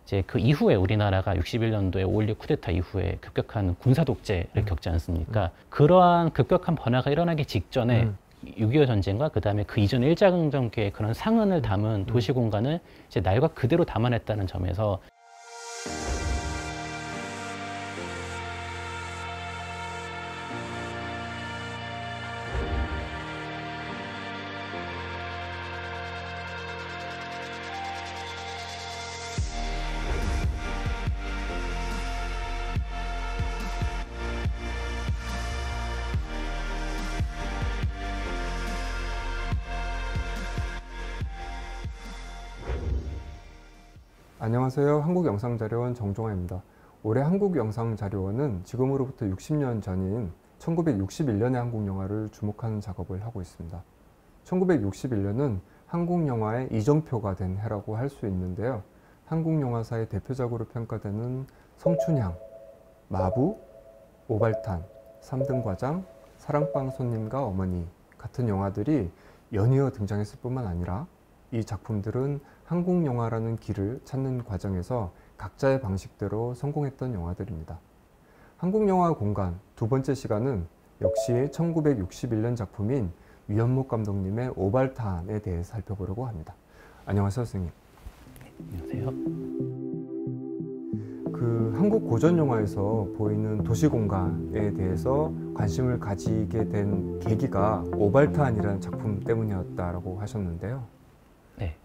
이제 그 이후에 우리나라가 61년도에 5.16 쿠데타 이후에 급격한 군사 독재를 겪지 않습니까? 그러한 급격한 변화가 일어나기 직전에 6.25 전쟁과 그다음에 그 이전의 일제강점기의 그런 상흔을 담은 도시 공간을 이제 날과 그대로 담아냈다는 점에서 안녕하세요. 한국영상자료원 정종화입니다. 올해 한국영상자료원은 지금으로부터 60년 전인 1961년의 한국영화를 주목하는 작업을 하고 있습니다. 1961년은 한국영화의 이정표가 된 해라고 할 수 있는데요. 한국영화사의 대표작으로 평가되는 성춘향, 마부, 오발탄, 3등 과장, 사랑방 손님과 어머니 같은 영화들이 연이어 등장했을 뿐만 아니라 이 작품들은 한국 영화라는 길을 찾는 과정에서 각자의 방식대로 성공했던 영화들입니다. 한국 영화 공간 두 번째 시간은 역시 1961년 작품인 위연목 감독님의 오발탄에 대해 살펴보려고 합니다. 안녕하세요, 선생님. 안녕하세요. 한국 고전 영화에서 보이는 도시 공간에 대해서 관심을 가지게 된 계기가 오발탄이라는 작품 때문이었다고 하셨는데요. 네.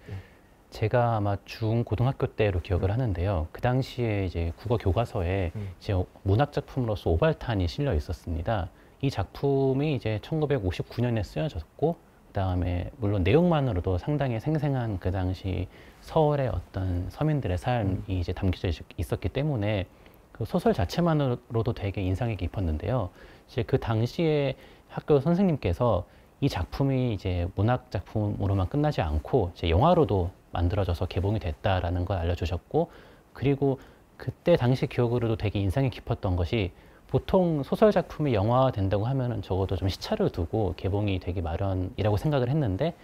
제가 아마 중고등학교 때로 기억을 하는데요. 그 당시에 이제 국어 교과서에 이제 문학 작품으로서 오발탄이 실려 있었습니다. 이 작품이 이제 1959년에 쓰여졌고, 그다음에 물론 내용만으로도 상당히 생생한 그 당시 서울의 어떤 서민들의 삶이 이제 담겨져 있었기 때문에 그 소설 자체만으로도 되게 인상이 깊었는데요. 이제 그 당시에 학교 선생님께서 이 작품이 이제 문학 작품으로만 끝나지 않고 이제 영화로도 만들어져서 개봉이 됐다라는 걸 알려주셨고, 그리고 그때 당시 기억으로도 되게 인상이 깊었던 것이 보통 소설 작품이 영화화된다고 하면은 적어도 좀 시차를 두고 개봉이 되기 마련이라고 생각을 했는데,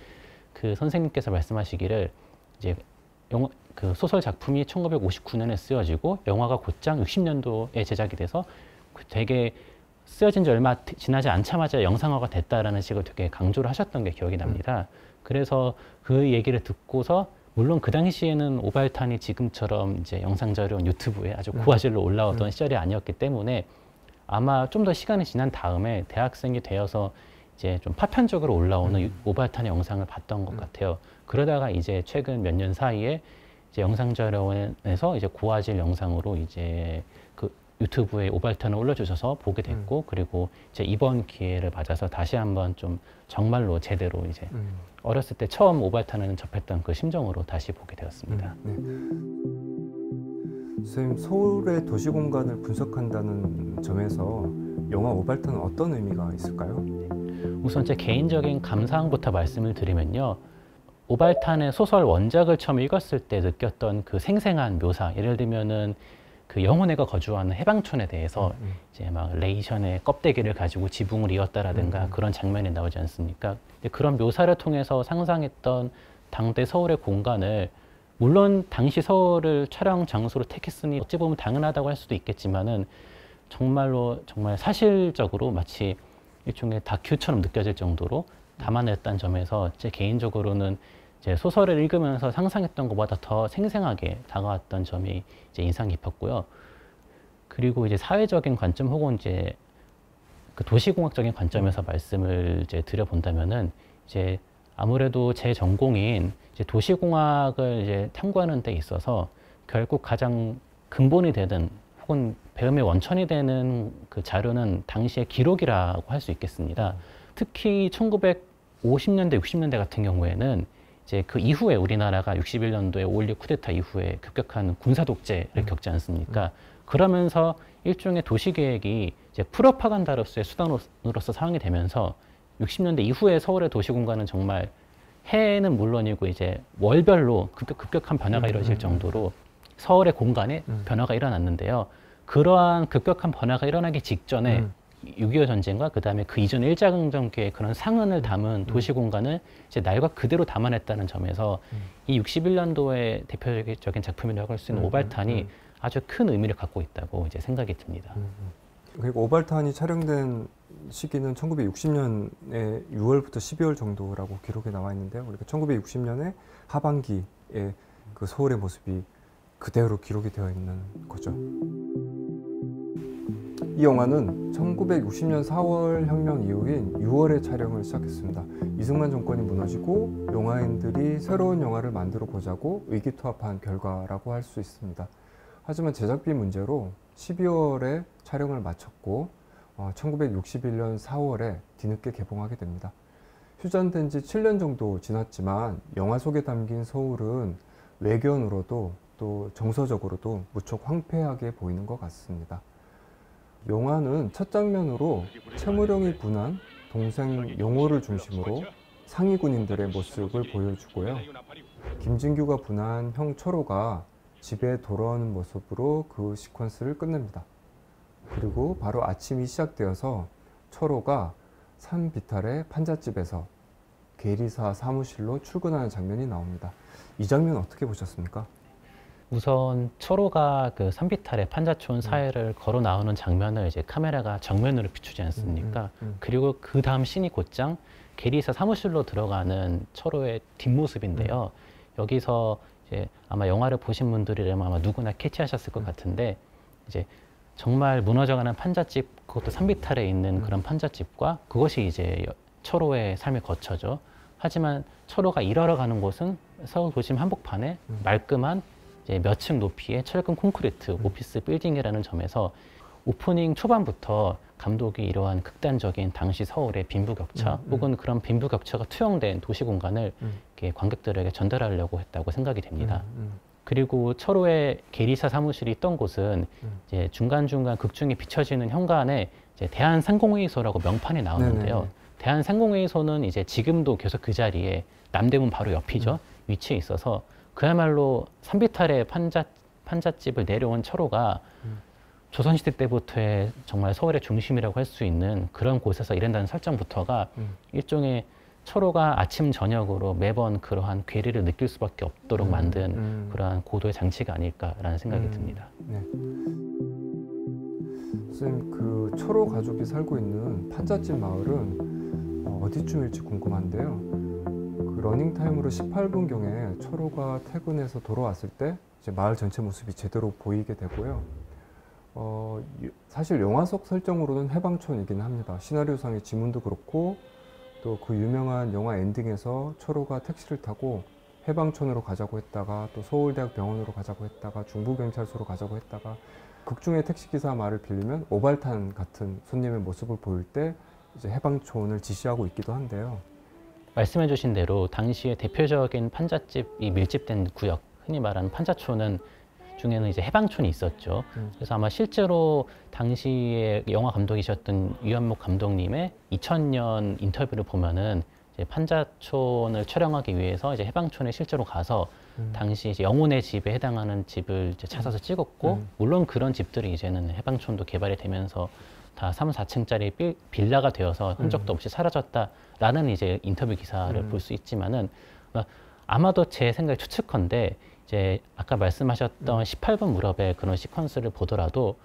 그 선생님께서 말씀하시기를 이제 그 소설 작품이 1959년에 쓰여지고 영화가 곧장 60년도에 제작이 돼서 되게 쓰여진 지 얼마 지나지 않자마자 영상화가 됐다라는 식으로 되게 강조를 하셨던 게 기억이 납니다. 그래서 그 얘기를 듣고서 물론 그 당시에는 오발탄이 지금처럼 이제 영상자료 유튜브에 아주 고화질로 올라오던 시절이 아니었기 때문에 아마 좀 더 시간이 지난 다음에 대학생이 되어서 이제 좀 파편적으로 올라오는 오발탄의 영상을 봤던 것 같아요. 그러다가 이제 최근 몇 년 사이에 이제 영상자료원에서 이제 고화질 영상으로 이제 그 유튜브에 오발탄을 올려주셔서 보게 됐고, 그리고 이제 이번 기회를 맞아서 다시 한번 좀 정말로 제대로 이제 어렸을 때 처음 오발탄을 접했던 그 심정으로 다시 보게 되었습니다. 네. 선생님, 서울의 도시 공간을 분석한다는 점에서 영화 오발탄은 어떤 의미가 있을까요? 우선 제 개인적인 감상부터 말씀을 드리면요. 오발탄의 소설 원작을 처음 읽었을 때 느꼈던 그 생생한 묘사, 예를 들면은 그 영혼애가 거주하는 해방촌에 대해서 이제 막 레이션의 껍데기를 가지고 지붕을 이었다라든가 그런 장면이 나오지 않습니까? 근데 그런 묘사를 통해서 상상했던 당대 서울의 공간을, 물론 당시 서울을 촬영 장소로 택했으니 어찌 보면 당연하다고 할 수도 있겠지만은 정말로 정말 사실적으로 마치 일종의 다큐처럼 느껴질 정도로 담아냈다는 점에서 제 개인적으로는 제 소설을 읽으면서 상상했던 것보다 더 생생하게 다가왔던 점이 이제 인상 깊었고요. 그리고 이제 사회적인 관점 혹은 이제 그 도시공학적인 관점에서 말씀을 이제 드려본다면은 이제 아무래도 제 전공인 이제 도시공학을 이제 탐구하는 데 있어서 결국 가장 근본이 되는 혹은 배움의 원천이 되는 그 자료는 당시의 기록이라고 할 수 있겠습니다. 특히 1950년대, 60년대 같은 경우에는 이제 그 이후에 우리나라가 61년도에 5.16 쿠데타 이후에 급격한 군사 독재를 겪지 않습니까? 그러면서 일종의 도시계획이 이제 프로파간다로서의 수단으로서 사용이 되면서 60년대 이후에 서울의 도시 공간은 정말 해는 물론이고 이제 월별로 급격한 변화가 이루어질 정도로 서울의 공간에 변화가 일어났는데요. 그러한 급격한 변화가 일어나기 직전에 6.25 전쟁과 그다음에 그 이전 일제강점기의 그런 상흔을 담은 도시 공간을 이제 날과 그대로 담아냈다는 점에서 이 61년도의 대표적인 작품이라고 할 수 있는 오발탄이 아주 큰 의미를 갖고 있다고 이제 생각이 듭니다. 그리고 오발탄이 촬영된 시기는 1960년에 6월부터 12월 정도라고 기록에 나와 있는데요. 그러니까 1960년에 하반기에 그 서울의 모습이 그대로 기록이 되어 있는 거죠. 이 영화는 1960년 4월 혁명 이후인 6월에 촬영을 시작했습니다. 이승만 정권이 무너지고 영화인들이 새로운 영화를 만들어 보자고 의기투합한 결과라고 할 수 있습니다. 하지만 제작비 문제로 12월에 촬영을 마쳤고 1961년 4월에 뒤늦게 개봉하게 됩니다. 휴전된 지 7년 정도 지났지만 영화 속에 담긴 서울은 외견으로도 또 정서적으로도 무척 황폐하게 보이는 것 같습니다. 영화는 첫 장면으로 최무룡이 분한 동생 용호를 중심으로 상위 군인들의 모습을 보여주고요. 김진규가 분한 형 철호가 집에 돌아오는 모습으로 그 시퀀스를 끝냅니다. 그리고 바로 아침이 시작되어서 철호가 산 비탈의 판잣집에서 계리사 사무실로 출근하는 장면이 나옵니다. 이 장면 어떻게 보셨습니까? 우선 철호가 그 산비탈의 판자촌 사이를 걸어 나오는 장면을 이제 카메라가 정면으로 비추지 않습니까? 그리고 그 다음 씬이 곧장 계리사 사무실로 들어가는 철호의 뒷모습인데요. 여기서 이제 아마 영화를 보신 분들이라면 아마 누구나 캐치하셨을 것 같은데 이제 정말 무너져가는 판잣집, 그것도 산비탈에 있는 그런 판잣집과 그것이 이제 철호의 삶의 거처죠. 하지만 철호가 일하러 가는 곳은 서울 도심 한복판에 말끔한 이제 몇 층 높이의 철근 콘크리트 오피스 빌딩이라는 점에서 오프닝 초반부터 감독이 이러한 극단적인 당시 서울의 빈부격차 혹은 그런 빈부격차가 투영된 도시 공간을 이렇게 관객들에게 전달하려고 했다고 생각이 됩니다. 그리고 철호의 계리사 사무실이 있던 곳은 이제 중간중간 극중에 비춰지는 현관에 이제 대한상공회의소라고 명판이 나오는데요. 네네네. 대한상공회의소는 이제 지금도 계속 그 자리에 남대문 바로 옆이죠. 위치해 있어서 그야말로 산비탈의 판잣집을 내려온 철호가 조선시대 때부터의 정말 서울의 중심이라고 할 수 있는 그런 곳에서 일한다는 설정부터가 일종의 철호가 아침 저녁으로 매번 그러한 괴리를 느낄 수밖에 없도록 만든 그러한 고도의 장치가 아닐까라는 생각이 듭니다. 네. 선생님, 그 철호 가족이 살고 있는 판잣집 마을은 어디쯤일지 궁금한데요. 그 러닝타임으로 18분경에 철호가 퇴근해서 돌아왔을 때 이제 마을 전체 모습이 제대로 보이게 되고요. 사실 영화 속 설정으로는 해방촌이긴 합니다. 시나리오상의 지문도 그렇고 또 그 유명한 영화 엔딩에서 철호가 택시를 타고 해방촌으로 가자고 했다가 또 서울대학 병원으로 가자고 했다가 중부경찰서로 가자고 했다가 극중의 택시기사 말을 빌리면 오발탄 같은 손님의 모습을 보일 때 이제 해방촌을 지시하고 있기도 한데요. 말씀해 주신 대로 당시에 대표적인 판잣집이 밀집된 구역, 흔히 말하는 판자촌은 중에는 이제 해방촌이 있었죠. 그래서 아마 실제로 당시에 영화 감독이셨던 유현목 감독님의 2000년 인터뷰를 보면은 이제 판자촌을 촬영하기 위해서 이제 해방촌에 실제로 가서 당시 이제 영혼의 집에 해당하는 집을 이제 찾아서 찍었고, 물론 그런 집들이 이제는 해방촌도 개발이 되면서 다 3, 4층짜리 빌라가 되어서 흔적도 없이 사라졌다라는 이제 인터뷰 기사를 볼 수 있지만은 아마도 제 생각에 추측컨대 이제 아까 말씀하셨던 18분 무렵의 그런 시퀀스를 보더라도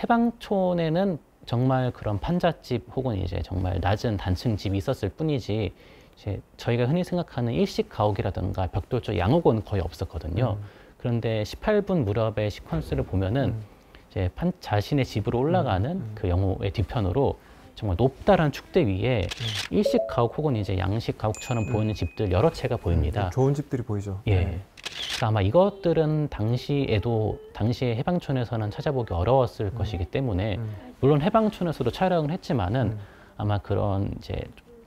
해방촌에는 정말 그런 판잣집 혹은 이제 정말 낮은 단층 집이 있었을 뿐이지 이제 저희가 흔히 생각하는 일식 가옥이라든가 벽돌 쪽 양옥은 거의 없었거든요. 그런데 18분 무렵의 시퀀스를 보면은 이제 자신의 집으로 올라가는 그 영호의 뒤편으로 정말 높다란 축대 위에 일식 가옥 혹은 이제 양식 가옥처럼 보이는 집들 여러 채가 보입니다. 좋은 집들이 보이죠. 예. 네. 그러니까 아마 이것들은 당시에 해방촌에서는 찾아보기 어려웠을 것이기 때문에 물론 해방촌에서도 촬영을 했지만은 아마 그런 이제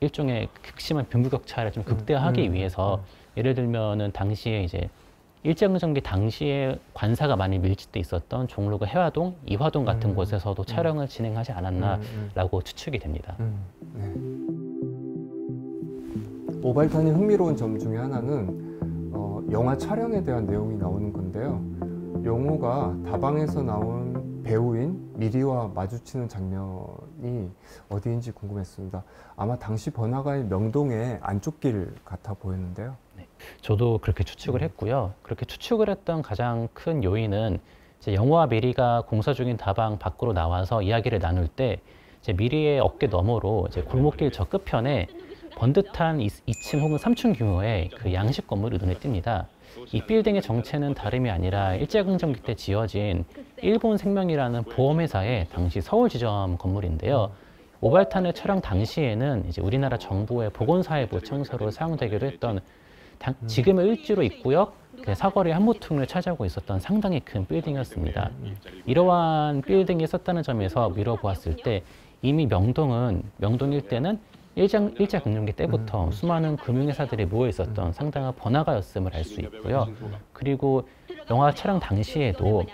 일종의 극심한 빈부격차를 좀 극대화하기 위해서 예를 들면은 당시에 이제 일제강점기 당시에 관사가 많이 밀집돼 있었던 종로구 해화동, 이화동 같은 곳에서도 촬영을 진행하지 않았나라고 추측이 됩니다. 네. 오발탄이 흥미로운 점 중에 하나는 영화 촬영에 대한 내용이 나오는 건데요. 용호가 다방에서 나온 배우인 미리와 마주치는 장면이 어디인지 궁금했습니다. 아마 당시 번화가의 명동의 안쪽 길 같아 보였는데요. 네, 저도 그렇게 추측을 했고요. 그렇게 추측을 했던 가장 큰 요인은 이제 영호와 미리가 공사 중인 다방 밖으로 나와서 이야기를 나눌 때 이제 미리의 어깨 너머로 이제 골목길 저 끝편에 번듯한 2층 혹은 3층 규모의 그 양식 건물이 눈에 띕니다. 이 빌딩의 정체는 다름이 아니라 일제강점기 때 지어진 일본생명이라는 보험회사의 당시 서울지점 건물인데요. 오발탄을 촬영 당시에는 이제 우리나라 정부의 보건사회부 청사로 사용되기도 했던 지금의 을지로 입구역 사거리 한 모퉁이를 차지하고 있었던 상당히 큰 빌딩이었습니다. 이러한 빌딩이 있었다는 점에서 미뤄보았을 때 이미 명동 일대는 일제강점기 때부터 수많은 금융회사들이 모여 있었던 상당한 번화가였음을 알 수 있고요. 그리고 영화 촬영 당시에도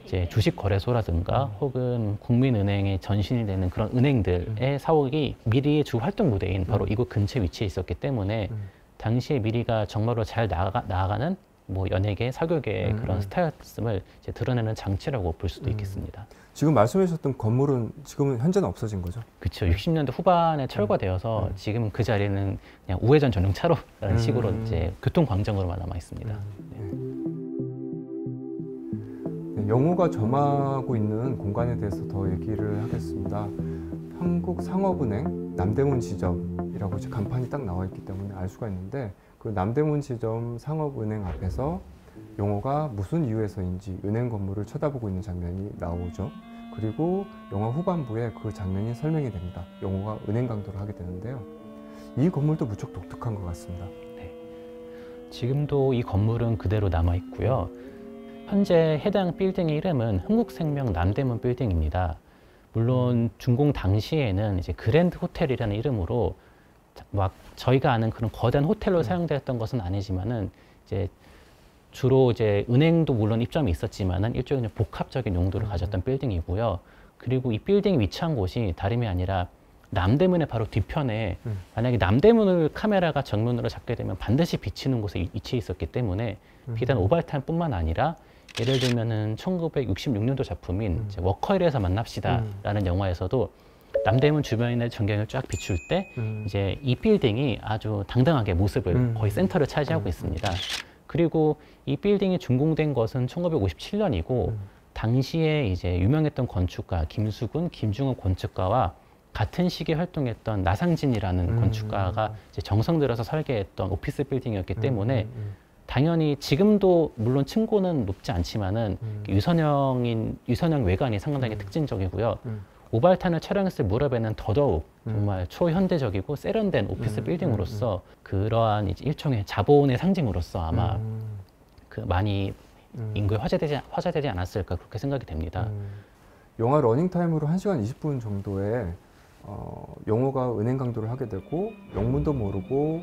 이제 주식거래소라든가 혹은 국민은행의 전신이 되는 그런 은행들의 사옥이 미리의 주 활동 무대인 바로 이곳 근처에 위치해 있었기 때문에 당시에 미리가 정말로 잘 나아가는 뭐 연예계, 사교계의 그런 스타였음을 이제 드러내는 장치라고 볼 수도 있겠습니다. 지금 말씀해 주셨던 건물은 지금은 현재는 없어진 거죠? 그렇죠. 60년대 후반에 철거되어서 지금 그 자리는 그냥 우회전 전용 차로라는 식으로 이제 교통광장으로만 남아 있습니다. 네, 영호가 점하고 있는 공간에 대해서 더 얘기를 하겠습니다. 한국상업은행 남대문 지점이라고 이제 간판이 딱 나와 있기 때문에 알 수가 있는데 그 남대문 지점 상업은행 앞에서 영호가 무슨 이유에서인지 은행 건물을 쳐다보고 있는 장면이 나오죠. 그리고 영화 후반부에 그 장면이 설명이 됩니다. 영호가 은행 강도를 하게 되는데요. 이 건물도 무척 독특한 것 같습니다. 네. 지금도 이 건물은 그대로 남아 있고요. 현재 해당 빌딩의 이름은 흥국생명 남대문 빌딩입니다. 물론 준공 당시에는 이제 그랜드 호텔이라는 이름으로 막 저희가 아는 그런 거대한 호텔로 사용되었던 것은 아니지만은 이제 주로 이제 은행도 물론 입점이 있었지만은 일종의 복합적인 용도를 가졌던 빌딩이고요. 그리고 이 빌딩이 위치한 곳이 다름이 아니라 남대문의 바로 뒤편에 만약에 남대문을 카메라가 정면으로 잡게 되면 반드시 비치는 곳에 위치해 있었기 때문에 비단 오발탄뿐만 아니라 예를 들면은 1966년도 작품인 이제 워커힐에서 만납시다라는 영화에서도 남대문 주변의 전경을 쫙 비출 때 이제 이 빌딩이 아주 당당하게 모습을 거의 센터를 차지하고 있습니다. 그리고 이 빌딩이 준공된 것은 1957년이고 당시에 이제 유명했던 건축가 김수근, 김중업 건축가와 같은 시기에 활동했던 나상진이라는 건축가가 이제 정성 들여서 설계했던 오피스 빌딩이었기 때문에 당연히 지금도 물론 층고는 높지 않지만은 유선형 외관이 상당히 특징적이고요. 오발탄을 촬영했을 무렵에는 더더욱 정말 초현대적이고 세련된 오피스 빌딩으로서 그러한 이제 일종의 자본의 상징으로서 아마 그 많이 인구에 화제되지 않았을까 그렇게 생각이 됩니다. 영화 러닝타임으로 1시간 20분 정도에 영호가 은행 강도를 하게 되고 영문도 모르고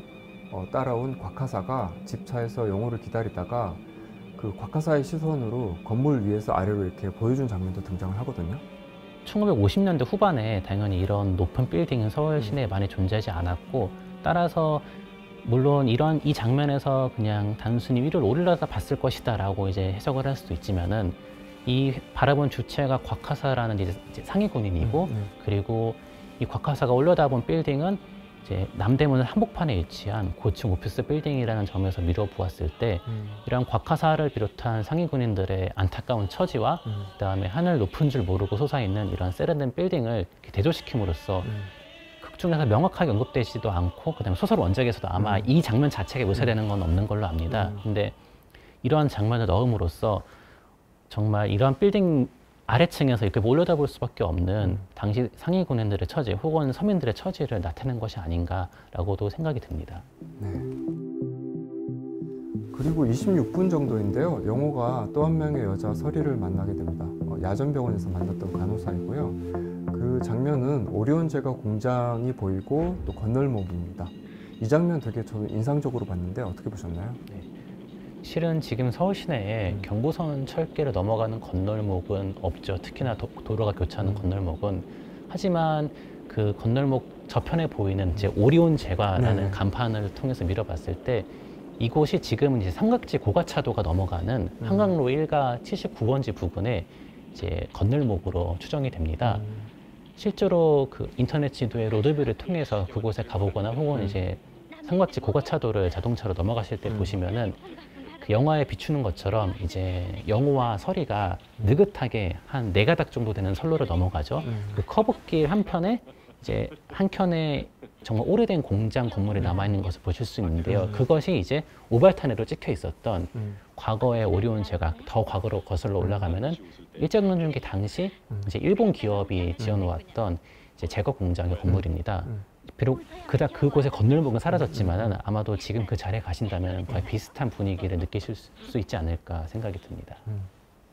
따라온 곽하사가 집차에서 영호를 기다리다가 그 곽하사의 시선으로 건물 위에서 아래로 이렇게 보여준 장면도 등장을 하거든요. 1950년대 후반에 당연히 이런 높은 빌딩은 서울 시내에 많이 존재하지 않았고 따라서 물론 이 장면에서 그냥 단순히 위를 오르려다 봤을 것이다 라고 이제 해석을 할 수도 있지만은 이 바라본 주체가 곽하사라는 이제 상위 군인이고 그리고 이 곽하사가 올려다본 빌딩은 이제 남대문 한복판에 위치한 고층 오피스 빌딩이라는 점에서 미뤄보았을 때 이런 곽하사를 비롯한 상위 군인들의 안타까운 처지와 그다음에 하늘 높은 줄 모르고 솟아있는 이런 세련된 빌딩을 대조시킴으로써 극 중에서 명확하게 언급되지도 않고 그다음에 소설 원작에서도 아마 이 장면 자체가 묘사되는 건 없는 걸로 압니다. 근데 이러한 장면을 넣음으로써 정말 이러한 빌딩 아래층에서 이렇게 올려다볼 수밖에 없는 당시 상위 군인들의 처지 혹은 서민들의 처지를 나타낸 것이 아닌가라고도 생각이 듭니다. 네. 그리고 26분 정도인데요. 영호가 또 한 명의 여자 서리를 만나게 됩니다. 야전병원에서 만났던 간호사이고요. 그 장면은 오리온 제거 공장이 보이고 또 건널목입니다. 이 장면 되게 저는 인상적으로 봤는데 어떻게 보셨나요? 네. 실은 지금 서울 시내에 경부선 철길을 넘어가는 건널목은 없죠. 특히나 도로가 교차하는 건널목은. 하지만 그 건널목 저편에 보이는 이제 오리온 제과라는 간판을 통해서 밀어봤을 때 이곳이 지금은 이제 삼각지 고가차도가 넘어가는 한강로 1가 79번지 부근에 이제 건널목으로 추정이 됩니다. 실제로 그 인터넷 지도에 로드뷰를 통해서 그곳에 가보거나 혹은 이제 삼각지 고가차도를 자동차로 넘어가실 때 보시면은 그 영화에 비추는 것처럼 이제 영호와 서리가 느긋하게 한 4가닥 정도 되는 선로를 넘어가죠. 그 커브길 한편에 이제 한켠에 정말 오래된 공장 건물이 남아있는 것을 보실 수 있는데요. 그것이 이제 오발탄으로 찍혀 있었던 과거의 오리온 제가 더 과거로 거슬러 올라가면은 일제강점기 당시 이제 일본 기업이 지어놓았던 이제 제거 공장의 건물입니다. 비록 그곳의 건널목은 사라졌지만은 아마도 지금 그 자리에 가신다면 거의 비슷한 분위기를 느끼실 수 있지 않을까 생각이 듭니다.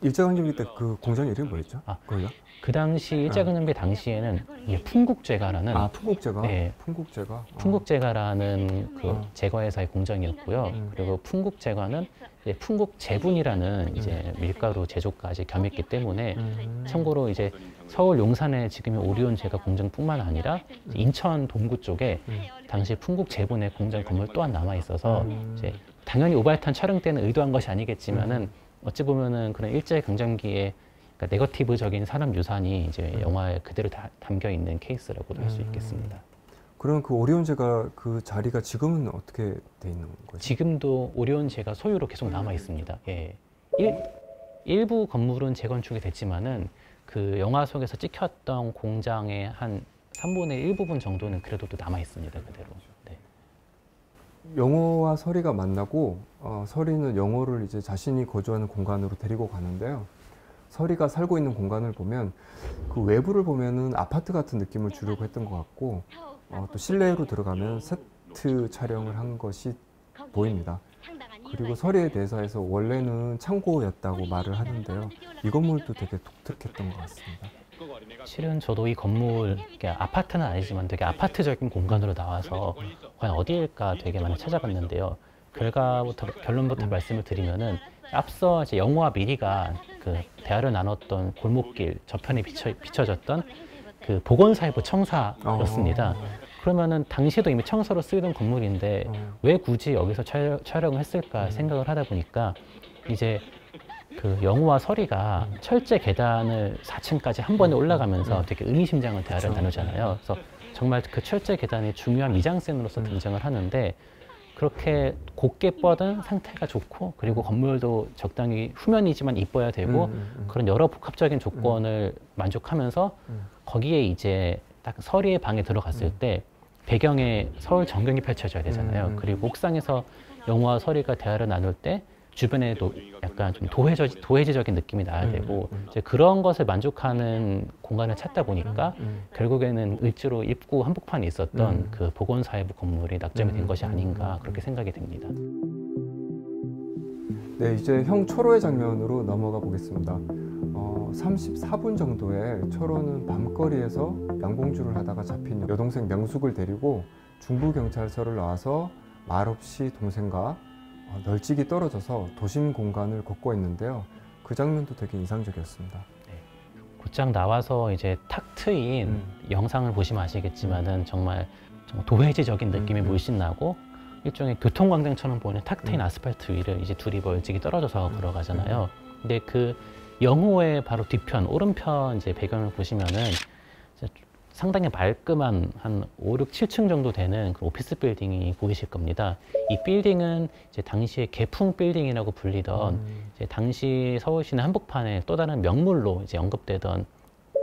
일제강점기 때 그 공장 이름이 뭐였죠? 거기가? 그 당시 일제강점기 당시에는 이게 풍국제가라는 풍국제가? 네, 풍국제가? 풍국제가라는 그 제과회사의 공장이었고요. 그리고 풍국제과는 이제 풍국제분이라는 이제 밀가루 제조까지 겸했기 때문에 참고로 이제 서울 용산에 지금의 오리온 제과 공장뿐만 아니라 인천 동구 쪽에 당시 풍국제분의 공장 건물 또한 남아 있어서 이제 당연히 오발탄 촬영 때는 의도한 것이 아니겠지만은 어찌 보면은 그런 일제 강점기에 그러니까 네거티브적인 산업 유산이 이제 영화에 그대로 담겨 있는 케이스라고도 할 수 있겠습니다. 그럼 그 오리온제가 그 자리가 지금은 어떻게 돼 있는 거죠? 지금도 오리온제가 소유로 계속 남아 있습니다. 예. 일부 건물은 재건축이 됐지만은 그 영화 속에서 찍혔던 공장의 한 3분의 1 부분 정도는 그래도 또 남아 있습니다. 그대로. 네. 영호와 서리가 만나고 서리는 영호를 이제 자신이 거주하는 공간으로 데리고 가는데요. 서리가 살고 있는 공간을 보면 그 외부를 보면은 아파트 같은 느낌을 주려고 했던 것 같고 또 실내로 들어가면 세트 촬영을 한 것이 보입니다. 그리고 서리에 대해서 해서 원래는 창고였다고 말을 하는데요. 이 건물도 되게 독특했던 것 같습니다. 실은 저도 이 건물, 아파트는 아니지만 되게 아파트적인 공간으로 나와서 과연 어디일까 되게 많이 찾아봤는데요. 결론부터 말씀을 드리면은 앞서 이제 영호와 미리가 그 대화를 나눴던 골목길 저편에 비춰졌던 그 보건사회부 청사였습니다. 그러면은 당시에도 이미 청사로 쓰이던 건물인데 왜 굳이 여기서 촬영을 했을까 생각을 하다 보니까 이제 그 영호와 서리가 철제 계단을 4층까지 한 번에 올라가면서 되게 의미심장한 대화를 나누잖아요. 그래서 정말 그 철제 계단이 중요한 미장센으로서 등장을 하는데 그렇게 곧게 뻗은 상태가 좋고 그리고 건물도 적당히 후면이지만 이뻐야 되고 그런 여러 복합적인 조건을 만족하면서 거기에 이제 딱 서리의 방에 들어갔을 때 배경에 서울 전경이 펼쳐져야 되잖아요. 그리고 옥상에서 영호와 서리가 대화를 나눌 때 주변에도 약간 좀 도회지적인 느낌이 나야 되고 이제 그런 것을 만족하는 공간을 찾다 보니까 결국에는 을지로 입구 한복판에 있었던 그 보건사회부 건물이 낙점이 된 것이 아닌가 그렇게 생각이 됩니다. 네, 이제 형 철호의 장면으로 넘어가 보겠습니다. 34분 정도에 철호는 밤거리에서 양봉주를 하다가 잡힌 여동생 명숙을 데리고 중부경찰서를 나와서 말없이 동생과 널찍이 떨어져서 도심 공간을 걷고 있는데요. 그 장면도 되게 인상적이었습니다. 네. 곧장 나와서 이제 탁 트인 영상을 보시면 아시겠지만은 정말 도회지적인 느낌이 물씬 나고 일종의 교통광장처럼 보이는 탁 트인 아스팔트 위를 이제 둘이 멀찍이 떨어져서 걸어가잖아요. 근데 그 영호의 바로 뒤편, 오른편 이제 배경을 보시면은 상당히 말끔한 한 5, 6, 7층 정도 되는 그 오피스 빌딩이 보이실 겁니다. 이 빌딩은 이제 당시에 개풍 빌딩이라고 불리던 이제 당시 서울시내 한복판에 또 다른 명물로 이제 언급되던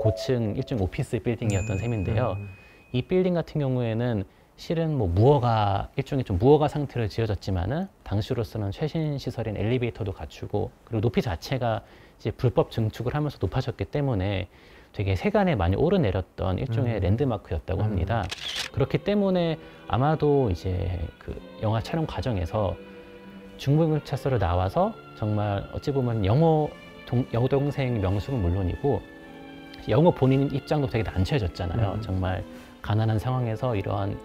고층 일종 오피스 빌딩이었던 셈인데요. 이 빌딩 같은 경우에는 실은 뭐 일종의 좀 무허가 상태로 지어졌지만은 당시로서는 최신 시설인 엘리베이터도 갖추고 그리고 높이 자체가 이제 불법 증축을 하면서 높아졌기 때문에 되게 세간에 많이 오르내렸던 일종의 랜드마크였다고 합니다. 그렇기 때문에 아마도 이제 그 영화 촬영 과정에서 중부경찰서를 나와서 정말 어찌 보면 여동생 명숙은 물론이고 영호 본인 입장도 되게 난처해졌잖아요. 정말 가난한 상황에서 이러한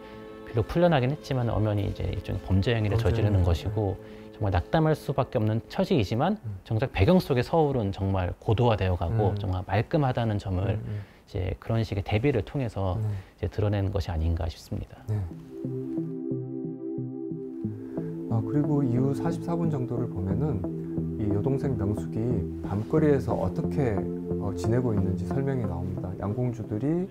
비록 풀려나긴 했지만 엄연히 이제 일종의 범죄 행위를 저지르는 것이고 정말 낙담할 수밖에 없는 처지이지만 정작 배경 속의 서울은 정말 고도화되어 가고 정말 말끔하다는 점을 이제 그런 식의 대비를 통해서 이제 드러내는 것이 아닌가 싶습니다. 네. 그리고 이후 44분 정도를 보면은 이 여동생 명숙이 밤거리에서 어떻게 지내고 있는지 설명이 나옵니다. 양공주들이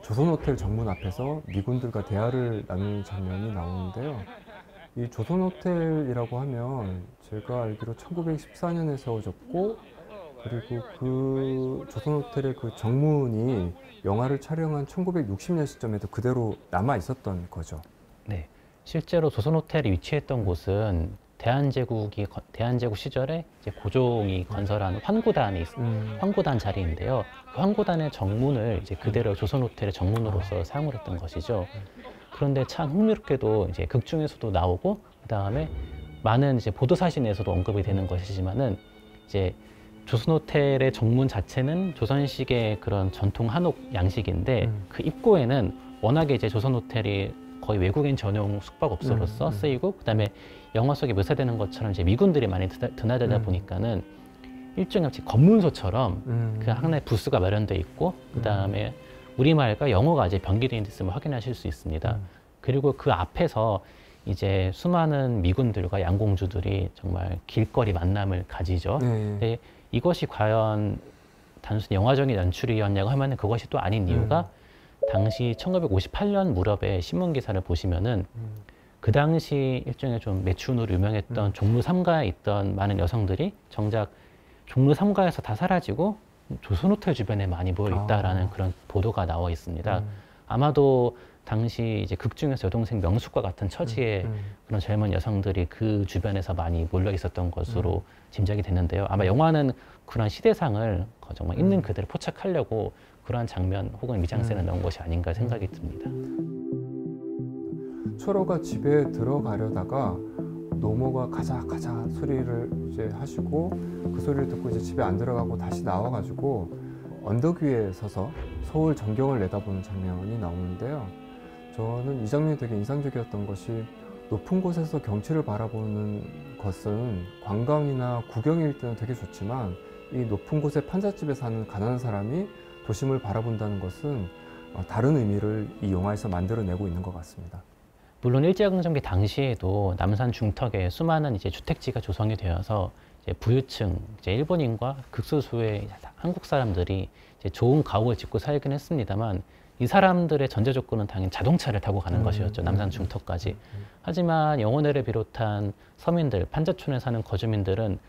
조선호텔 정문 앞에서 미군들과 대화를 나누는 장면이 나오는데요. 이 조선호텔이라고 하면 제가 알기로 1914년에 세워졌고, 그리고 그 조선호텔의 그 정문이 영화를 촬영한 1960년 시점에도 그대로 남아 있었던 거죠. 네, 실제로 조선호텔이 위치했던 곳은 대한제국 시절에 이제 고종이 건설한 환구단 자리인데요. 그 환구단의 정문을 이제 그대로 조선호텔의 정문으로서 사용을 했던 것이죠. 그런데 참 흥미롭게도 이제 극 중에서도 나오고, 그 다음에 많은 이제 보도사진에서도 언급이 되는 것이지만은 이제 조선호텔의 정문 자체는 조선식의 그런 전통 한옥 양식인데 그 입구에는 워낙에 이제 조선호텔이 거의 외국인 전용 숙박업소로서 쓰이고, 그다음에 영화 속에 묘사되는 것처럼 이제 미군들이 많이 드나들다 보니까는 일종의 검문소처럼 그 하나의 부스가 마련돼 있고, 그다음에 우리말과 영어가 이제 변기되어 있음을 확인하실 수 있습니다. 그리고 그 앞에서 이제 수많은 미군들과 양공주들이 정말 길거리 만남을 가지죠. 근데 이것이 과연 단순히 영화적인 연출이었냐고 하면은 그것이 또 아닌 이유가 당시 1958년 무렵의 신문 기사를 보시면은 그 당시 일종의 좀 매춘으로 유명했던 종로 3가에 있던 많은 여성들이 정작 종로 3가에서 다 사라지고 조선호텔 주변에 많이 모여 있다라는 그런 보도가 나와 있습니다. 아마도 당시 이제 극 중에서 여동생 명숙과 같은 처지의 그런 젊은 여성들이 그 주변에서 많이 몰려 있었던 것으로 짐작이 되는데요. 아마 영화는 그런 시대상을 정말 있는 그대로 포착하려고 그러한 장면 혹은 미장센을 넣은 것이 아닌가 생각이 듭니다. 철호가 집에 들어가려다가 노모가 가자 소리를 이제 하시고, 그 소리를 듣고 이제 집에 안 들어가고 다시 나와가지고 언덕 위에 서서 서울 전경을 내다보는 장면이 나오는데요. 저는 이 장면이 되게 인상적이었던 것이, 높은 곳에서 경치를 바라보는 것은 관광이나 구경일 때는 되게 좋지만, 이 높은 곳에 판잣집에 사는 가난한 사람이 도심을 바라본다는 것은 다른 의미를 이 영화에서 만들어내고 있는 것 같습니다. 물론 일제강점기 당시에도 남산 중턱에 수많은 이제 주택지가 조성이 되어서 이제 부유층, 이제 일본인과 극소수의 한국 사람들이 이제 좋은 가옥을 짓고 살긴 했습니다만, 이 사람들의 전제 조건은 당연히 자동차를 타고 가는 것이었죠. 남산 중턱까지. 하지만 영혼회를 비롯한 서민들, 판자촌에 사는 거주민들은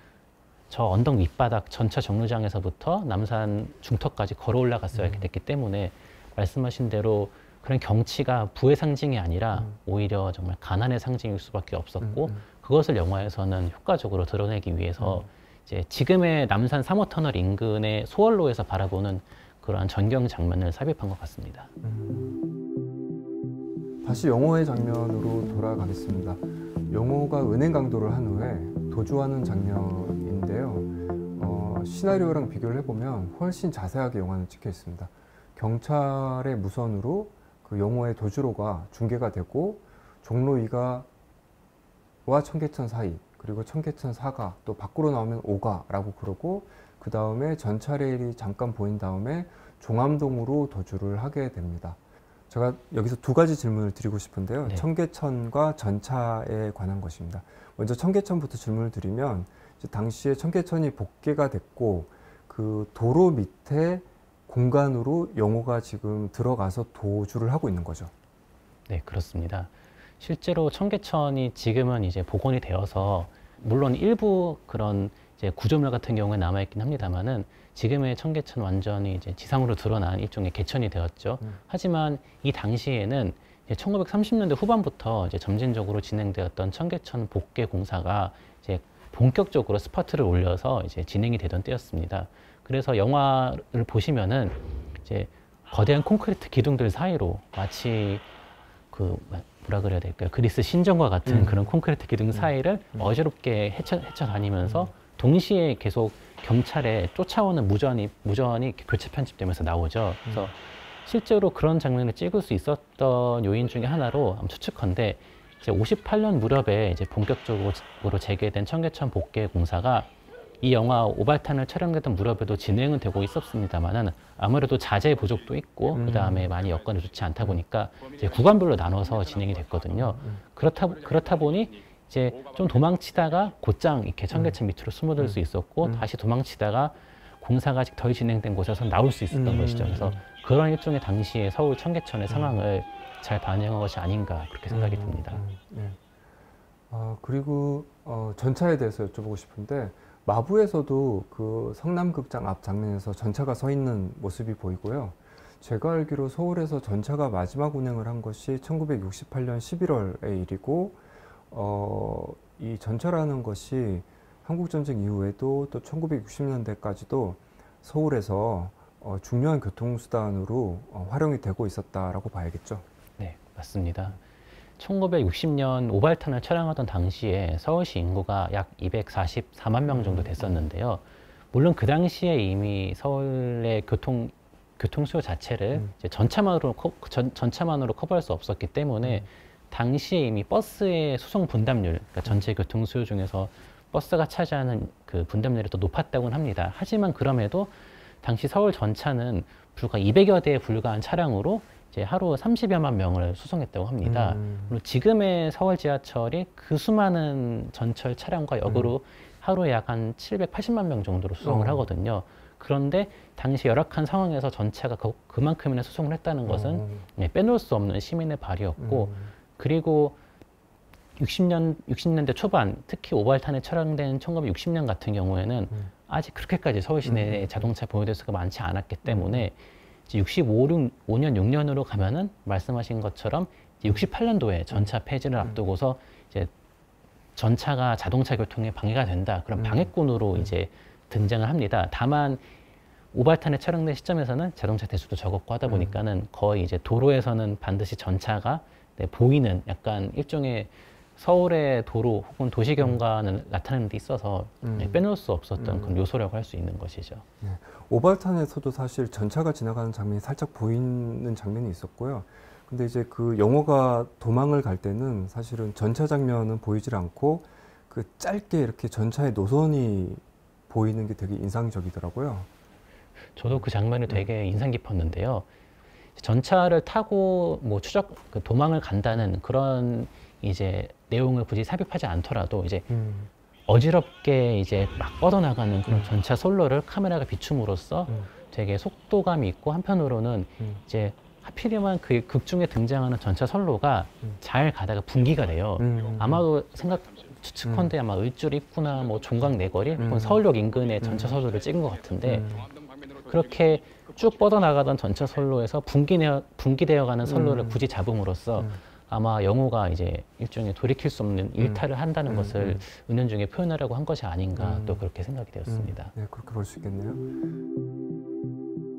저 언덕 밑바닥 전차 정류장에서부터 남산 중턱까지 걸어 올라갔어야 됐기 때문에 말씀하신 대로 그런 경치가 부의 상징이 아니라 오히려 정말 가난의 상징일 수밖에 없었고, 그것을 영화에서는 효과적으로 드러내기 위해서 이제 지금의 남산 3호 터널 인근의 소월로에서 바라보는 그러한 전경 장면을 삽입한 것 같습니다. 다시 영호의 장면으로 돌아가겠습니다. 영호가 은행 강도를 한 후에 도주하는 장면인데요. 시나리오랑 비교를 해보면 훨씬 자세하게 영화는 찍혀 있습니다. 경찰의 무선으로 그 영호의 도주로가 중계가 되고, 종로 2가와 청계천 사이, 그리고 청계천 4가, 또 밖으로 나오면 5가라고 그러고, 그 다음에 전차 레일이 잠깐 보인 다음에 종암동으로 도주를 하게 됩니다. 제가 여기서 두 가지 질문을 드리고 싶은데요. 네. 청계천과 전차에 관한 것입니다. 먼저 청계천부터 질문을 드리면, 이제 당시에 청계천이 복개가 됐고, 그 도로 밑에 공간으로 영호가 지금 들어가서 도주를 하고 있는 거죠. 네, 그렇습니다. 실제로 청계천이 지금은 이제 복원이 되어서, 물론 일부 그런 이제 구조물 같은 경우에 남아있긴 합니다만은, 지금의 청계천 완전히 이제 지상으로 드러난 일종의 개천이 되었죠. 하지만 이 당시에는 이제 1930년대 후반부터 이제 점진적으로 진행되었던 청계천 복개 공사가 이제 본격적으로 스퍼트를 올려서 이제 진행이 되던 때였습니다. 그래서 영화를 보시면은 이제 거대한 콘크리트 기둥들 사이로 마치 그 뭐라 그래야 될까요? 그리스 신전과 같은 그런 콘크리트 기둥 사이를 어지럽게 헤쳐다니면서 동시에 계속 경찰에 쫓아오는 무전이 교체 편집되면서 나오죠. 그래서 실제로 그런 장면을 찍을 수 있었던 요인 중에 하나로 추측컨대 이제 58년 무렵에 이제 본격적으로 재개된 청계천 복개 공사가 이 영화 오발탄을 촬영했던 무렵에도 진행은 되고 있었습니다만은, 아무래도 자재 부족도 있고 그 다음에 많이 여건이 좋지 않다 보니까 이제 구간별로 나눠서 진행이 됐거든요. 그렇다 보니 이제 좀 도망치다가 곧장 이렇게 청계천 밑으로 숨어들 수 있었고 다시 도망치다가 공사가 아직 덜 진행된 곳에서 나올 수 있었던 것이죠. 그래서 그런 일종의 당시의 서울 청계천의 상황을 잘 반영한 것이 아닌가 그렇게 생각이 듭니다. 네. 그리고 전차에 대해서 여쭤보고 싶은데 마부에서도 그 성남극장 앞 장면에서 전차가 서 있는 모습이 보이고요. 제가 알기로 서울에서 전차가 마지막 운행을 한 것이 1968년 11월의 일이고 이 전차라는 것이 한국전쟁 이후에도 또 1960년대까지도 서울에서 중요한 교통수단으로 활용이 되고 있었다라고 봐야겠죠. 네, 맞습니다. 1960년 오발탄을 촬영하던 당시에 서울시 인구가 약 244만 명 정도 됐었는데요. 물론 그 당시에 이미 서울의 교통수요 자체를 이제 전차만으로 커버할 수 없었기 때문에 당시에 이미 버스의 수송 분담률, 그러니까 전체 교통수요 중에서 버스가 차지하는 그 분담률이 더 높았다고는 합니다. 하지만 그럼에도 당시 서울 전차는 불과 200여 대에 불과한 차량으로 이제 하루 30여만 명을 수송했다고 합니다. 물론 지금의 서울 지하철이 그 수많은 전철 차량과 역으로 하루에 약 한 780만 명 정도로 수송을 하거든요. 그런데 당시 열악한 상황에서 전차가 그만큼이나 수송을 했다는 것은 빼놓을 수 없는 시민의 발휘였고, 그리고 60년대 초반, 특히 오발탄에 촬영된 1960년 같은 경우에는 아직 그렇게까지 서울 시내에 자동차 보유대 수가 많지 않았기 때문에 이제 65년, 6년으로 가면은 말씀하신 것처럼 68년도에 전차 폐지를 앞두고서 이제 전차가 자동차 교통에 방해가 된다. 그런 방해꾼으로 이제 등장을 합니다. 다만 오발탄에 촬영된 시점에서는 자동차 대수도 적었고 하다 보니까는 거의 이제 도로에서는 반드시 전차가 보이는 약간 일종의 서울의 도로 혹은 도시 경관을 나타내는 데 있어서 빼놓을 수 없었던 그런 요소라고 할 수 있는 것이죠. 네. 오발탄에서도 사실 전차가 지나가는 장면이 살짝 보이는 장면이 있었고요. 근데 이제 그 영호가 도망을 갈 때는 사실은 전차 장면은 보이질 않고 그 짧게 이렇게 전차의 노선이 보이는 게 되게 인상적이더라고요. 저도 그 장면이 되게 인상 깊었는데요. 전차를 타고 뭐 도망을 간다는 그런 이제 내용을 굳이 삽입하지 않더라도 이제 어지럽게 이제 막 뻗어나가는 그런 전차 선로를 카메라가 비춤으로써 되게 속도감이 있고, 한편으로는 이제 하필이면 그 극 중에 등장하는 전차 선로가 잘 가다가 분기가 돼요. 아마도 추측컨대 아마 을줄 입구나 뭐 종각 내거리 혹은 서울역 인근의 전차 선로를 찍은 것 같은데, 그렇게 쭉 뻗어나가던 전차 선로에서 분기되어가는 선로를 굳이 잡음으로써 아마 영호가 이제 일종의 돌이킬 수 없는 일탈을 한다는 것을 은연중에 표현하려고 한 것이 아닌가 또 그렇게 생각이 되었습니다. 네, 그렇게 볼 수 있겠네요.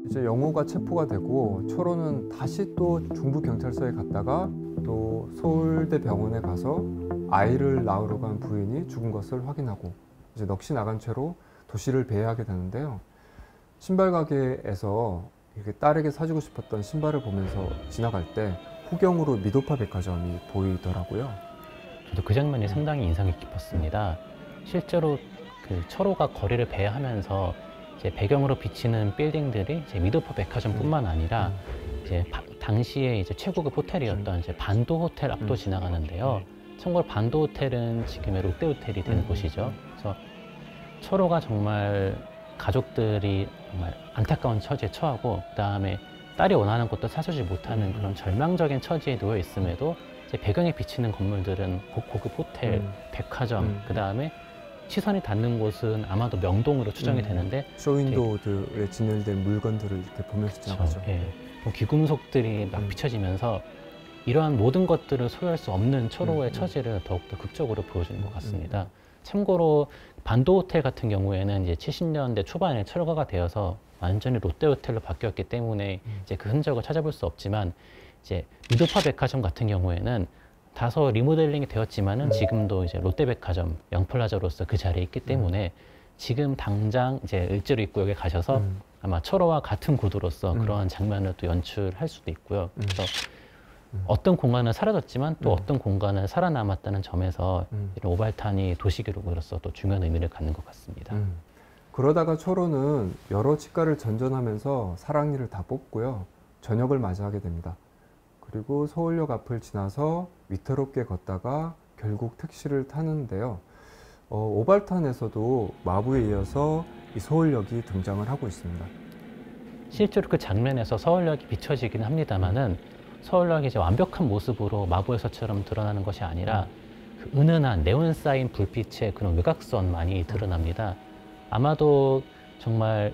이제 영호가 체포가 되고 초로는 다시 또 중부경찰서에 갔다가 또 서울대 병원에 가서 아이를 낳으러 간 부인이 죽은 것을 확인하고 이제 넋이 나간 채로 도시를 배회하게 되는데요. 신발 가게에서 이렇게 딸에게 사주고 싶었던 신발을 보면서 지나갈 때 후경으로 미도파 백화점이 보이더라고요. 저도 그 장면이 상당히 인상이 깊었습니다. 실제로 그 철호가 거리를 배회하면서 이제 배경으로 비치는 빌딩들이 이제 미도파 백화점뿐만 아니라 이제 당시에 이제 최고급 호텔이었던 이제 반도 호텔 앞도 지나가는데요. 참고로 반도 호텔은 지금의 롯데 호텔이 된 곳이죠. 그래서 철호가 정말 가족들이 정말 안타까운 처지에 처하고, 그 다음에 딸이 원하는 것도 사주지 못하는 그런 절망적인 처지에 놓여 있음에도 이제 배경에 비치는 건물들은 고급 호텔, 백화점, 그 다음에 시선이 닿는 곳은 아마도 명동으로 추정이 되는데 쇼윈도우들에 진열된 물건들을 이렇게 보면서 지나가죠. 예, 귀금속들이 막 비춰지면서 이러한 모든 것들을 소유할 수 없는 철호의 처지를 더욱더 극적으로 보여주는 것 같습니다. 참고로 반도 호텔 같은 경우에는 이제 70년대 초반에 철거가 되어서 완전히 롯데 호텔로 바뀌었기 때문에 이제 그 흔적을 찾아볼 수 없지만, 이제 미도파 백화점 같은 경우에는 다소 리모델링이 되었지만은 지금도 이제 롯데백화점 영플라자로서 그 자리에 있기 때문에 지금 당장 이제 을지로 입구역에 가셔서 아마 철호와 같은 구도로서 그러한 장면을 또 연출할 수도 있고요. 그래서 어떤 공간은 사라졌지만 또 어떤 공간은 살아남았다는 점에서 이런 오발탄이 도시기록으로서 또 중요한 의미를 갖는 것 같습니다. 그러다가 초로는 여러 치과를 전전하면서 사랑니를 다 뽑고요. 저녁을 맞이하게 됩니다. 그리고 서울역 앞을 지나서 위태롭게 걷다가 결국 택시를 타는데요. 오발탄에서도 마부에 이어서 이 서울역이 등장을 하고 있습니다. 실제로 그 장면에서 서울역이 비춰지긴 합니다만은 서울역이 이제 완벽한 모습으로 마부에서처럼 드러나는 것이 아니라 그 은은한 네온 사인 불빛의 그런 외곽선만이 드러납니다. 아마도 정말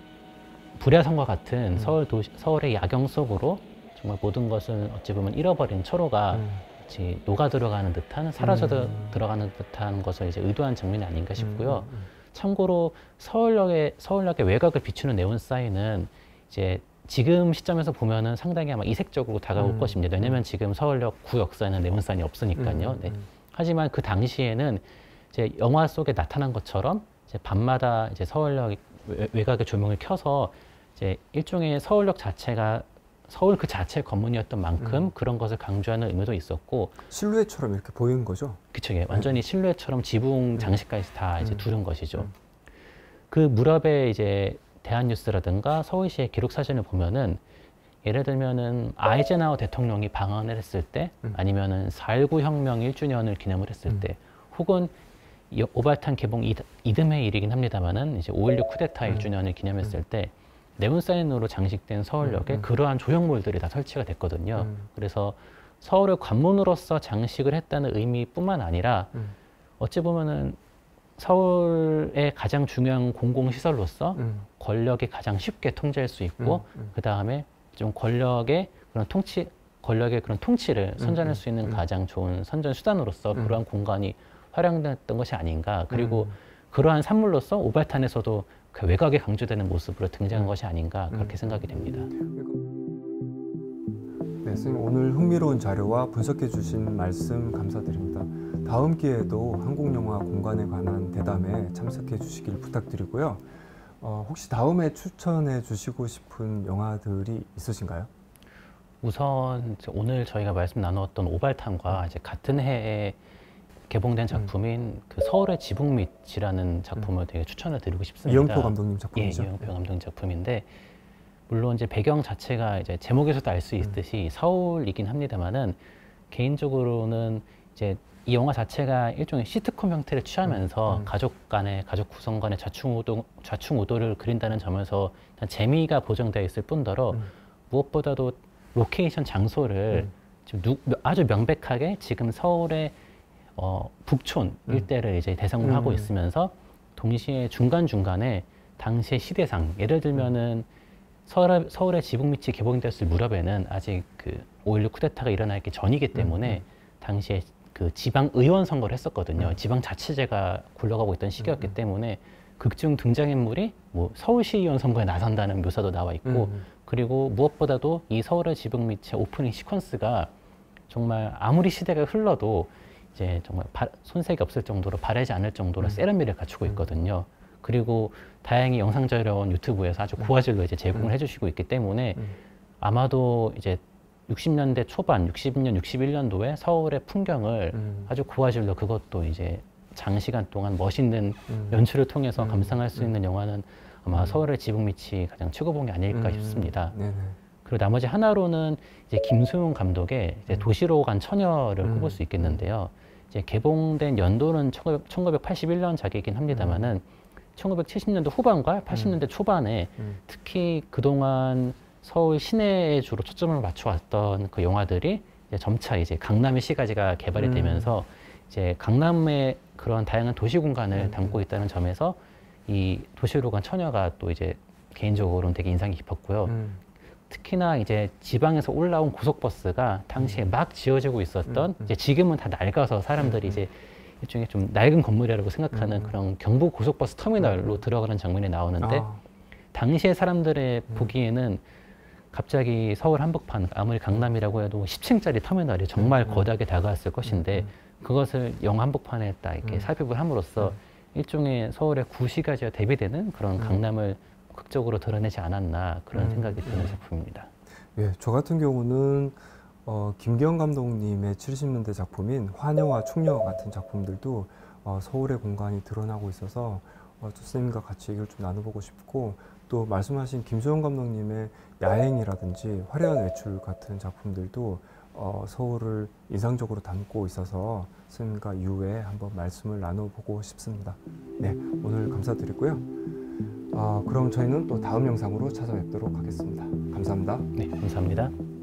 불야성과 같은 서울의 야경 속으로 정말 모든 것을 어찌 보면 잃어버린 철호가 같이 녹아 들어가는 듯한, 사라져 들어가는 듯한 것을 이제 의도한 장면이 아닌가 싶고요. 참고로 서울역의 외곽을 비추는 네온 사인은 이제 지금 시점에서 보면은 상당히 아마 이색적으로 다가올 것입니다. 왜냐면 지금 서울역 구 역사에는 네온 사인이 없으니까요. 네. 하지만 그 당시에는 이제 영화 속에 나타난 것처럼 이제 밤마다 이제 서울역 외곽의 조명을 켜서 이제 일종의 서울역 자체가 서울 그 자체의 검문이었던 만큼 그런 것을 강조하는 의미도 있었고, 실루엣처럼 이렇게 보이는 거죠? 그쵸, 예. 완전히 실루엣처럼 지붕 장식까지 다 이제 두른 것이죠. 그 무렵에 이제 대한뉴스라든가 서울시의 기록 사진을 보면은 예를 들면은 아이젠하워 대통령이 방한을 했을 때, 아니면은 4.19 혁명 1주년을 기념을 했을 때, 혹은 오발탄 개봉 이듬해 일이긴 합니다만은 이제 5.16 쿠데타 1주년을 기념했을 때 네온사인으로 장식된 서울역에 그러한 조형물들이 다 설치가 됐거든요. 그래서 서울의 관문으로서 장식을 했다는 의미뿐만 아니라 어찌 보면은 서울의 가장 중요한 공공시설로서 권력이 가장 쉽게 통제할 수 있고, 그 다음에 좀 권력의 그런 통치를 선전할 수 있는 가장 좋은 선전 수단으로서 그러한 공간이 활용됐던 것이 아닌가. 그리고 그러한 산물로서 오발탄에서도 그 외곽에 강조되는 모습으로 등장한 것이 아닌가, 그렇게 생각이 됩니다. 네, 선생님 오늘 흥미로운 자료와 분석해 주신 말씀 감사드립니다. 다음 기회에도 한국영화 공간에 관한 대담에 참석해 주시길 부탁드리고요. 혹시 다음에 추천해 주시고 싶은 영화들이 있으신가요? 우선 오늘 저희가 말씀 나누었던 오발탄과 이제 같은 해에 개봉된 작품인 그 서울의 지붕 밑이라는 작품을 되게 추천을 드리고 싶습니다. 이영표 감독님 작품이죠? 예, 이영표 감독님 작품인데, 물론 이제 배경 자체가 이제 제목에서도 알 수 있듯이 서울이긴 합니다만은, 개인적으로는 이제 이 영화 자체가 일종의 시트콤 형태를 취하면서 가족 구성 간의 좌충우돌을 그린다는 점에서 일단 재미가 보정되어 있을 뿐더러 무엇보다도 로케이션 장소를 지금 아주 명백하게 지금 서울의 북촌 일대를 이제 대상으로 하고 있으면서, 동시에 중간중간에 당시의 시대상, 예를 들면은 서울의 지붕 밑이 개봉됐을 무렵에는 아직 그 5.16 쿠데타가 일어나기 전이기 때문에 당시에 그 지방 의원 선거를 했었거든요. 지방 자치제가 굴러가고 있던 시기였기 때문에 극중 등장인물이 뭐 서울시의원 선거에 나선다는 묘사도 나와 있고, 그리고 무엇보다도 이 서울의 지붕 밑의 오프닝 시퀀스가 정말 아무리 시대가 흘러도 이제 정말 손색이 없을 정도로 바라지 않을 정도로 세련미를 갖추고 있거든요. 그리고 다행히 영상자료원 유튜브에서 아주 고화질로 이제 제공을 해주시고 있기 때문에 아마도 이제 60년대 초반, 60년, 61년도에 서울의 풍경을 아주 고화질로, 그것도 이제 장시간 동안 멋있는 연출을 통해서 감상할 수 있는 영화는 아마 서울의 지붕 밑이 가장 최고봉이 아닐까 싶습니다. 그리고 나머지 하나로는 이제 김소용 감독의 이제 도시로 간 처녀를 꼽을 수 있겠는데요. 이제 개봉된 연도는 1981년작이긴 합니다만은 1970년대 후반과 80년대 초반에 특히 그동안 서울 시내에 주로 초점을 맞춰왔던 그 영화들이 이제 점차 이제 강남의 시가지가 개발이 되면서 이제 강남의 그런 다양한 도시 공간을 담고 있다는 점에서 이 도시로 간 처녀가 또 이제 개인적으로는 되게 인상이 깊었고요. 특히나 이제 지방에서 올라온 고속버스가 당시에 막 지어지고 있었던, 이제 지금은 다 낡아서 사람들이 이제 일종의 좀 낡은 건물이라고 생각하는 그런 경부 고속버스 터미널로 들어가는 장면이 나오는데, 당시에 사람들의 보기에는 갑자기 서울 한복판, 아무리 강남이라고 해도 10층짜리 터미널이 정말 거대하게 다가왔을 것인데, 그것을 영화 한복판에 딱 이렇게 삽입을 함으로써 일종의 서울의 구시가지와 대비되는 그런 강남을 극적으로 드러내지 않았나, 그런 생각이 드는 작품입니다. 예, 저 같은 경우는 김기현 감독님의 70년대 작품인 화녀와 충녀 같은 작품들도 서울의 공간이 드러나고 있어서 선생님과 같이 얘기를 좀 나눠보고 싶고, 또 말씀하신 김소영 감독님의 야행이라든지 화려한 외출 같은 작품들도 서울을 인상적으로 담고 있어서 선생님과 이후에 한번 말씀을 나눠보고 싶습니다. 네, 오늘 감사드리고요. 그럼 저희는 또 다음 영상으로 찾아뵙도록 하겠습니다. 감사합니다. 네, 감사합니다.